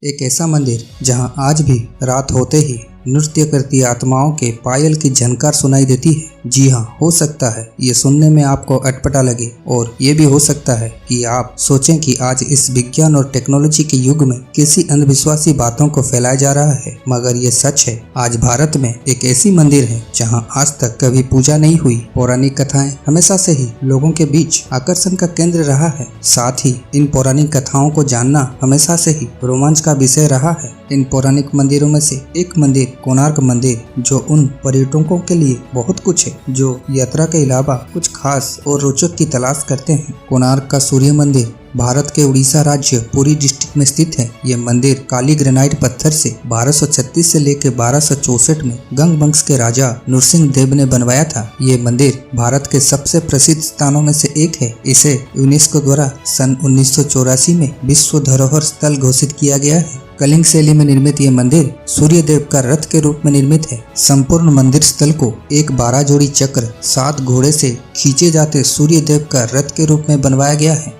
एक ऐसा मंदिर जहां आज भी रात होते ही नृत्य करती आत्माओं के पायल की झनकार सुनाई देती है। जी हाँ, हो सकता है ये सुनने में आपको अटपटा लगे और ये भी हो सकता है कि आप सोचें कि आज इस विज्ञान और टेक्नोलॉजी के युग में किसी अंधविश्वासी बातों को फैलाया जा रहा है, मगर ये सच है। आज भारत में एक ऐसी मंदिर है जहां आज तक कभी पूजा नहीं हुई। पौराणिक कथाएं हमेशा से ही लोगों के बीच आकर्षण का केंद्र रहा है। साथ ही इन पौराणिक कथाओं को जानना हमेशा से ही रोमांच का विषय रहा है। इन पौराणिक मंदिरों में से एक मंदिर कोणार्क मंदिर, जो उन पर्यटकों के लिए बहुत कुछ है जो यात्रा के अलावा कुछ खास और रोचक की तलाश करते हैं। कोणार्क का सूर्य मंदिर भारत के उड़ीसा राज्य पुरी डिस्ट्रिक्ट में स्थित है। ये मंदिर काली ग्रेनाइट पत्थर से 1236 से लेकर 1264 में गंग वंश के राजा नरसिंह देव ने बनवाया था। ये मंदिर भारत के सबसे प्रसिद्ध स्थानों में से एक है। इसे यूनेस्को द्वारा सन 1984 में विश्व धरोहर स्थल घोषित किया गया है। कलिंग शैली में निर्मित ये मंदिर सूर्य देव का रथ के रूप में निर्मित है। संपूर्ण मंदिर स्थल को एक 12 जोड़ी चक्र 7 घोड़े से खींचे जाते सूर्य देव का रथ के रूप में बनवाया गया है।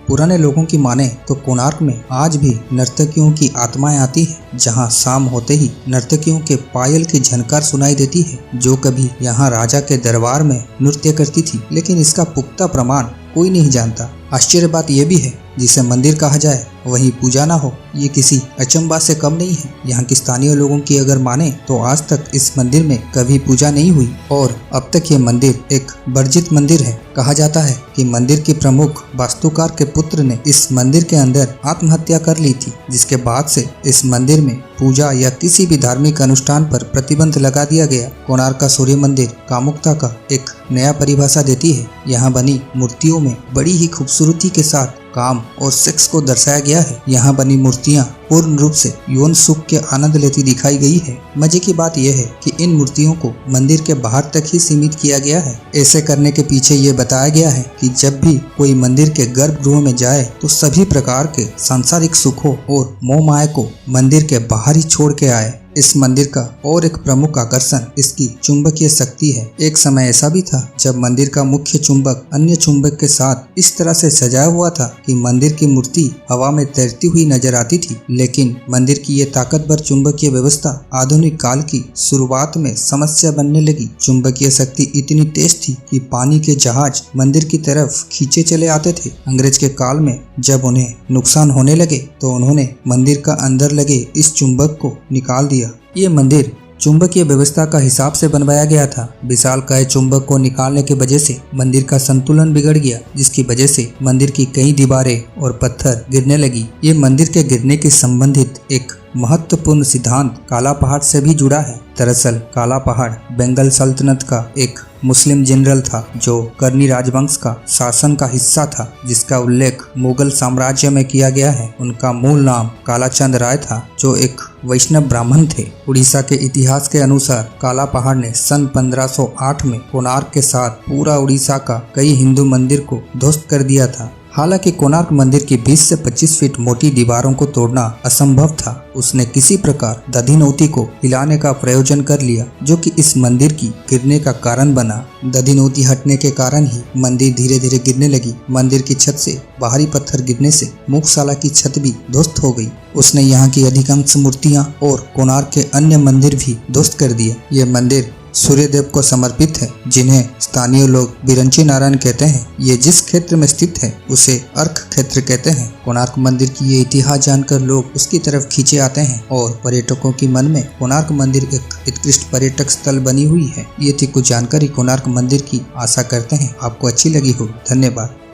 पुराने लोगों की माने तो कोणार्क में आज भी नर्तकियों की आत्माएं आती है, जहां शाम होते ही नर्तकियों के पायल की झनकार सुनाई देती है, जो कभी यहां राजा के दरबार में नृत्य करती थी। लेकिन इसका पुख्ता प्रमाण कोई नहीं जानता। आश्चर्य बात यह भी है, जिसे मंदिर कहा जाए वहीं पूजा ना हो, ये किसी अचंभा से कम नहीं है। यहाँ के स्थानीय लोगों की अगर माने तो आज तक इस मंदिर में कभी पूजा नहीं हुई और अब तक ये मंदिर एक वर्जित मंदिर है। कहा जाता है कि मंदिर के प्रमुख वास्तुकार के पुत्र ने इस मंदिर के अंदर आत्महत्या कर ली थी, जिसके बाद से इस मंदिर में पूजा या किसी भी धार्मिक अनुष्ठान पर प्रतिबंध लगा दिया गया। कोणार्क का सूर्य मंदिर कामुकता का एक नया परिभाषा देती है। यहाँ बनी मूर्तियों में बड़ी ही खूबसूरती के साथ काम और सेक्स को दर्शाया गया है। यहाँ बनी मूर्तियाँ पूर्ण रूप से यौन सुख के आनंद लेती दिखाई गई है। मजे की बात यह है कि इन मूर्तियों को मंदिर के बाहर तक ही सीमित किया गया है। ऐसे करने के पीछे ये बताया गया है कि जब भी कोई मंदिर के गर्भगृह में जाए तो सभी प्रकार के सांसारिक सुखों और मोह माया को मंदिर के बाहर ही छोड़ के आए। इस मंदिर का और एक प्रमुख आकर्षण इसकी चुंबकीय शक्ति है। एक समय ऐसा भी था जब मंदिर का मुख्य चुंबक अन्य चुंबक के साथ इस तरह से सजाया हुआ था कि मंदिर की मूर्ति हवा में तैरती हुई नजर आती थी। लेकिन मंदिर की ये ताकतवर चुंबकीय व्यवस्था आधुनिक काल की शुरुआत में समस्या बनने लगी। चुंबकीय शक्ति इतनी तेज थी कि पानी के जहाज मंदिर की तरफ खींचे चले आते थे। अंग्रेज के काल में जब उन्हें नुकसान होने लगे तो उन्होंने मंदिर का अंदर लगे इस चुंबक को निकाल दिया। ये मंदिर चुंबकीय व्यवस्था का हिसाब से बनवाया गया था। विशालकाय चुंबक को निकालने की वजह से मंदिर का संतुलन बिगड़ गया, जिसकी वजह से मंदिर की कई दीवारें और पत्थर गिरने लगी। ये मंदिर के गिरने के संबंधित एक महत्वपूर्ण सिद्धांत काला पहाड़ से भी जुड़ा है। दरअसल काला पहाड़ बेंगल सल्तनत का एक मुस्लिम जनरल था जो करनी राजवंश का शासन का हिस्सा था, जिसका उल्लेख मुगल साम्राज्य में किया गया है। उनका मूल नाम कालाचंद राय था, जो एक वैष्णव ब्राह्मण थे। उड़ीसा के इतिहास के अनुसार काला पहाड़ ने सन 1508 में कोणार्क के साथ पूरा उड़ीसा का कई हिंदू मंदिर को ध्वस्त कर दिया था। हालांकि कोणार्क मंदिर की 20 से 25 फीट मोटी दीवारों को तोड़ना असंभव था। उसने किसी प्रकार दधिनौती को हिलाने का प्रयोजन कर लिया, जो कि इस मंदिर की गिरने का कारण बना। दधिनौती हटने के कारण ही मंदिर धीरे धीरे गिरने लगी। मंदिर की छत से बाहरी पत्थर गिरने से मुख्यशाला की छत भी ध्वस्त हो गई। उसने यहाँ की अधिकांश मूर्तियाँ और कोणार्क के अन्य मंदिर भी ध्वस्त कर दिए। यह मंदिर सूर्यदेव को समर्पित है, जिन्हें स्थानीय लोग बिरंची नारायण कहते हैं। ये जिस क्षेत्र में स्थित है उसे अर्क क्षेत्र कहते हैं। कोणार्क मंदिर की ये इतिहास जानकर लोग उसकी तरफ खींचे आते हैं और पर्यटकों की मन में कोणार्क मंदिर एक उत्कृष्ट पर्यटक स्थल बनी हुई है। ये थी कुछ जानकारी कोणार्क मंदिर की। आशा करते हैं आपको अच्छी लगी हो। धन्यवाद।